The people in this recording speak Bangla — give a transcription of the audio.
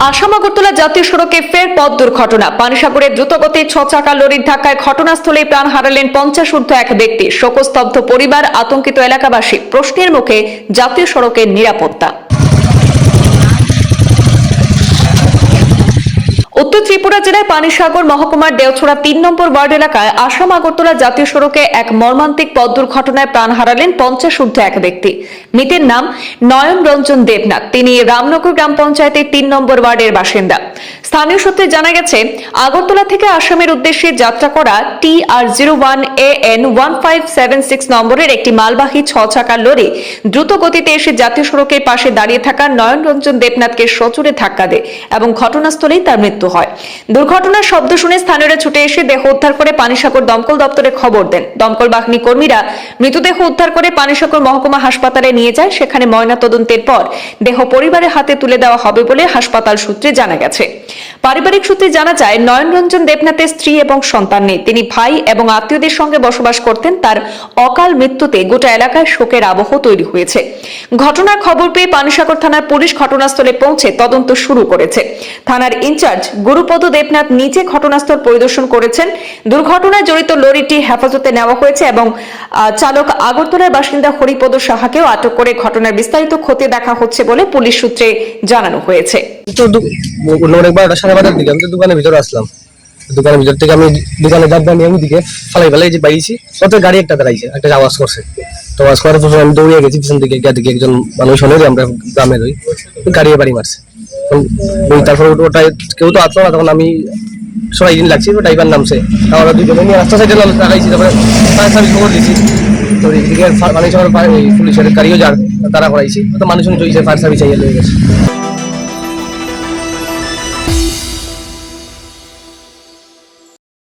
আসাম আগরতলা জাতীয় সড়কে ফের পথ দুর্ঘটনা। পানিসাগরে দ্রুতগতির 6 চাকা লরির ধাক্কায় ঘটনাস্থলেই প্রাণ হারালেন 50 ঊর্ধ্ব এক ব্যক্তি। শোকস্তব্ধ পরিবার, আতঙ্কিত এলাকাবাসী। প্রশ্নের মুখে জাতীয় সড়কের নিরাপত্তা। উত্তর ত্রিপুরা জেলার পানিসাগর মহকুমার দেওছড়া 3 নম্বর ওয়ার্ড এলাকায় আসাম আগরতলা জাতীয় সড়কে এক মর্মান্তিক পথ দুর্ঘটনায় প্রাণ হারালেন 50 ঊর্ধ্ব এক ব্যক্তি। মৃতের নাম নয়ন রঞ্জন দেবনাথ। তিনি রামনগর গ্রাম পঞ্চায়েতের 3 নম্বর ওয়ার্ডের বাসিন্দা। স্থানীয় সূত্রে জানা গেছে, আগরতলা থেকে আসামের উদ্দেশ্যে যাত্রা করা TR01AN 1576 নম্বরের একটি মালবাহী 6 চাকার লরি দ্রুত গতিতে এসে জাতীয় সড়কের পাশে দাঁড়িয়ে থাকা নয়ন রঞ্জন দেবনাথকে সজোরে ধাক্কা দেয় এবং ঘটনাস্থলেই তার মৃত্যু হয়। দুর্ঘটনার শব্দ শুনে স্থানীয়রা ছুটে এসে দেহ উদ্ধার করে পানিসাগর দমকল দপ্তরে খবর দেন। দমকল বাহিনী কর্মীরা মৃতদেহ উদ্ধার করে পানিসাগর মহকুমা হাসপাতালে নিয়ে যায়। সেখানে ময়নাতদন্তের পর দেহ পরিবারের হাতে তুলে দেওয়া হবে বলে হাসপাতাল সূত্রে জানা গেছে। পারিবারিক সূত্রে জানা যায়, নয়ন রঞ্জন দেবনাথের স্ত্রী এবং সন্তান নেই। তিনি ভাই এবং আত্মীয়দের সঙ্গে বসবাস করতেন। তার অকাল মৃত্যুতে গোটা এলাকায় শোকের আবহ তৈরি হয়েছে। ঘটনার খবর পেয়ে পানিসাগর থানার পুলিশ ঘটনাস্থলে পৌঁছে তদন্ত শুরু করেছে। থানার ইনচার্জ গুরুপদ দেবনাথ নিজে ঘটনাস্থল পরিদর্শন করেছেন। দুর্ঘটনায় জড়িত লরিটি হেফাজতে নেওয়া হয়েছে এবং চালক আগরতলার বাসিন্দা হরিপদ সাহাকেও আটক করে ঘটনার বিস্তারিত খতিয়ে দেখা হচ্ছে বলে পুলিশ সূত্রে জানানো হয়েছে। দিকে আমি দোকানের ভিতরে আসলাম। দোকানের ভিতর থেকে আমি দোকানে ডাব্বা নিয়ে দিকে ফালাই যে বাইছি, তত গাড়ি একটা দাঁড়াইছে, একটা আওয়াজ করছে। তো আওয়াজ করার পর আমি দৌড়িয়ে গেছি পিছন দিকে, দেখি একজন মানুষ হলে আমরা গ্রামের ওই গাড়ি বাড়ি মারছে। তারপর ওটাই কেউ তো আসলো না, তখন আমি সবাই দিন লাগছি, ড্রাইভার নামছে, আমরা দুজনে নিয়ে রাস্তা সাইডে লাগাইছি। তারপরে ফায়ার সার্ভিস খবর দিয়েছি, তো এদিকে পুলিশের গাড়িও যার তারা করাইছি, তো মানুষজন চলছে, ফায়ার সার্ভিস আইয়া লয়ে গেছে।